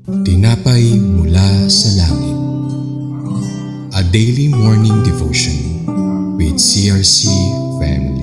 Tinapay mula sa langit. A daily morning devotion with CRC family.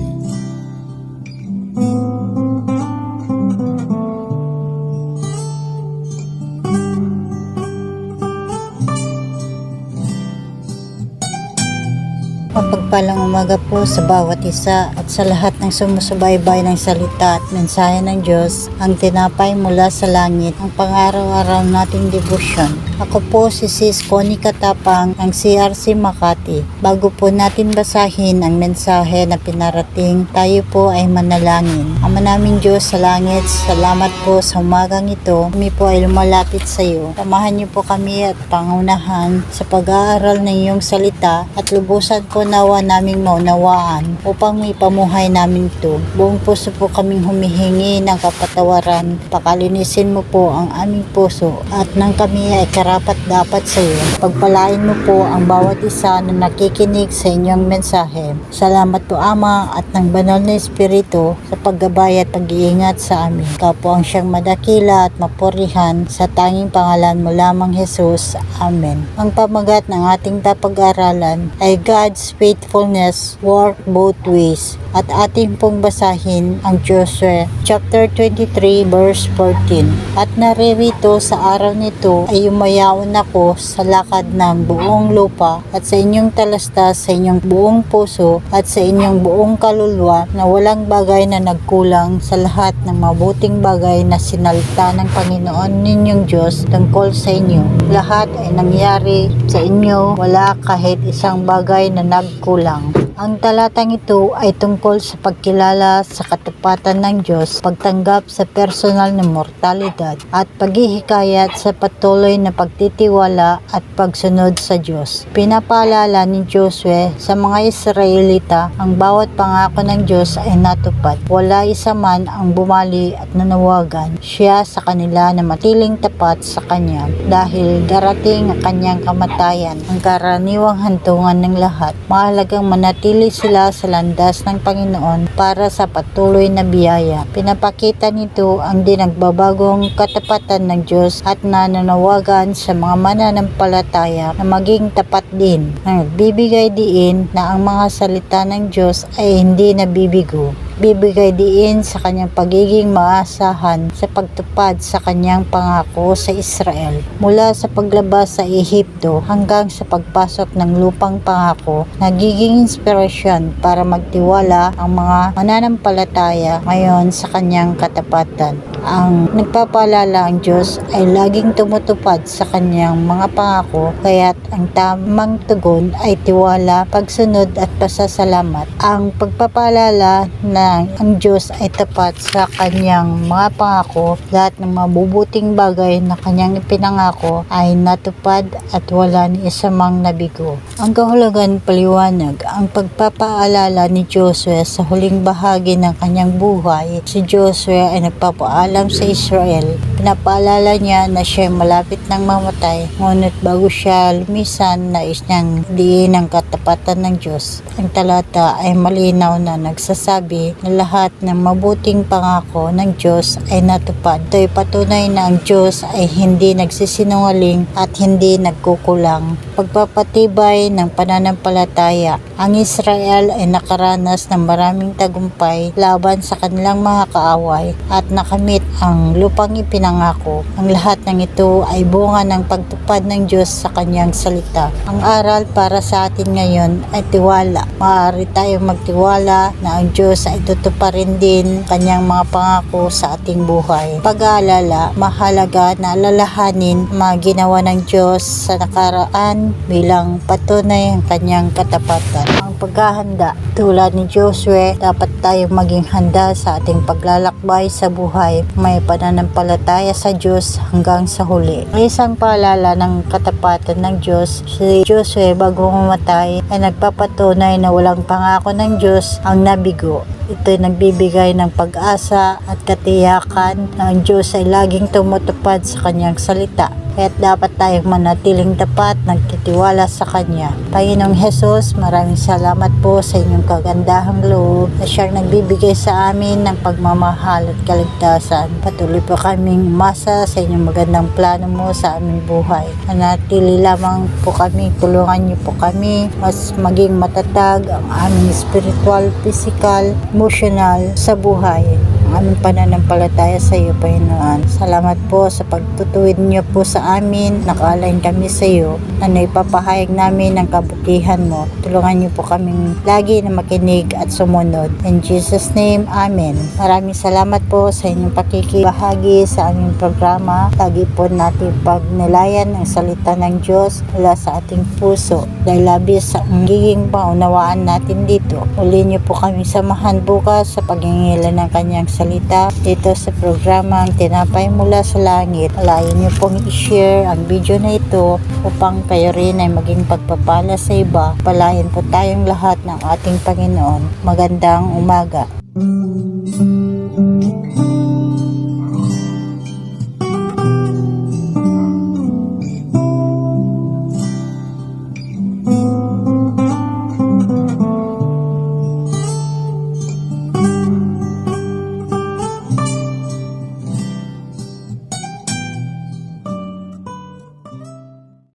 Mapagpalang umaga po sa bawat isa at sa lahat ng sumusubaybay ng salita at mensahe ng Diyos, ang tinapay mula sa langit, ang pang-araw-araw nating devotion. Ako po si Sis Connie Katapang ng CRC Makati. Bago po natin basahin ang mensahe na pinarating, tayo po ay manalangin. Ama naming Diyos sa langit, salamat po sa umagang ito. Kami po ay lumalapit sa iyo. Samahan niyo po kami at pangunahan sa pag-aaral ng iyong salita at lubusan po nawa naming maunawaan upang may pamuhay namin ito. Buong puso po kaming humihingi ng kapatawaran. Pakalinisin mo po ang aming puso at nang kami ay karapat dapat sa iyo. Pagpalain mo po ang bawat isa na nakikinig sa inyong mensahe. Salamat po Ama at ng banal na Espiritu sa paggabay at pag-iingat sa amin. Ikaw po ang siyang madakila at mapurihan sa tanging pangalan mo lamang Jesus. Amen. Ang pamagat ng ating pag-aralan ay God's faithfulness work both ways. At ating pong basahin ang Joshua chapter 23 verse 14. At naririto sa araw nito ay umayaon ako sa lakad ng buong lupa at sa inyong talastas sa inyong buong puso at sa inyong buong kaluluwa na walang bagay na nagkulang sa lahat ng mabuting bagay na sinalita ng Panginoon ninyong Diyos tungkol sa inyo. Lahat ay nangyari sa inyo, wala kahit isang bagay na nagkulang. Ang talatang ito ay tungkol sa pagkilala sa katapatan ng Diyos, pagtanggap sa personal na mortalidad at paghihikayat sa patuloy na pagtitiwala at pagsunod sa Diyos. Pinapaalala ni Joshua sa mga Israelita ang bawat pangako ng Diyos ay natupad. Wala isa man ang bumali at nanawagan siya sa kanila na matiling tapat sa Kanya dahil darating ang Kanyang kamatayan, ang karaniwang hantungan ng lahat. Mahalagang manatili sila sa landas ng Panginoon para sa patuloy na biyaya. Pinapakita nito ang dinagbabagong katapatan ng Diyos at nananawagan sa mga mananampalataya na maging tapat din, na nagbibigay diin na ang mga salita ng Diyos ay hindi nabibigo. Bibigay diin sa kanyang pagiging maasahan sa pagtupad sa kanyang pangako sa Israel. Mula sa paglabas sa Ehipto hanggang sa pagpasok ng lupang pangako, nagiging inspirasyon para magtiwala ang mga mananampalataya ngayon sa kanyang katapatan. Ang nagpapaalala ang Diyos ay laging tumutupad sa kanyang mga pangako, kaya't ang tamang tugon ay tiwala, pagsunod at pasasalamat. Ang pagpapaalala na ang Diyos ay tapat sa kanyang mga pangako, lahat ng mabubuting bagay na kanyang ipinangako ay natupad at wala ni isa mang nabigo. Ang kahulugan paliwanag, ang pagpapaalala ni Joshua sa huling bahagi ng kanyang buhay. Si Joshua ay nagpapaalam sa Israel. Pinapaalala niya na siya malapit ng mamatay, ngunit bago siya lumisan, nais niyang diin ang katapatan ng Diyos. Ang talata ay malinaw na nagsasabi na lahat ng mabuting pangako ng Diyos ay natupad. Ito'y patunay na ang Diyos ay hindi nagsisinungaling at hindi nagkukulang. Pagpapatibay ng pananampalataya, ang Israel ay nakaranas ng maraming tagumpay laban sa kanilang mga kaaway at nakamit ang lupang ipinangako. Ang lahat ng ito ay bunga ng pagtupad ng Diyos sa kanyang salita. Ang aral para sa atin ngayon ay tiwala. Maaari tayong magtiwala na ang Diyos ay tutuparin din kanyang mga pangako sa ating buhay. Pag-aalala, mahalaga na alalahanin mga ginawa ng Diyos sa nakaraan bilang patunay ang kanyang katapatan. Ang paghahanda, tulad ni Joshua, dapat tayong maging handa sa ating paglalakbay sa buhay. May pananampalataya sa Diyos hanggang sa huli. Isang paalala ng katapatan ng Diyos, si Joshua bago mamatay ay nagpapatunay na walang pangako ng Diyos ang nabigo. Ito'y nagbibigay ng pag-asa at katiyakan na ang Diyos ay laging tumutupad sa kanyang salita. Kaya't dapat tayong manatiling tapat, nagtitiwala sa Kanya. Panginoong Hesus, maraming salamat po sa inyong kagandahang loob na siyang nagbibigay sa amin ng pagmamahal at kaligtasan. Patuloy po kaming umasa sa inyong magandang plano mo sa aming buhay. Manatili lamang po kami, tulungan niyo po kami mas maging matatag ang aming spiritual, physical, emotional sa buhay. Ang aming pananampalataya sa iyo, Panginoon. Salamat po sa pagtutuwid niyo po sa amin. Nakaalign kami sa iyo na naipapahayag namin ang kabutihan mo. Tulungan niyo po kaming lagi na makinig at sumunod. In Jesus' name, Amen. Maraming salamat po sa inyong pakikibahagi sa aming programa. Lagi po natin pagnilayan ang salita ng Diyos mula sa ating puso. Dahil labis ang giging paunawaan natin dito. Uli niyo po kami samahan bukas sa pagingila ng kanyang salita dito sa programa ang Tinapay Mula sa Langit. Alayin niyo pong i-share ang video na ito upang kayo rin ay maging pagpapala sa iba. Palayan po tayong lahat ng ating Panginoon. Magandang umaga.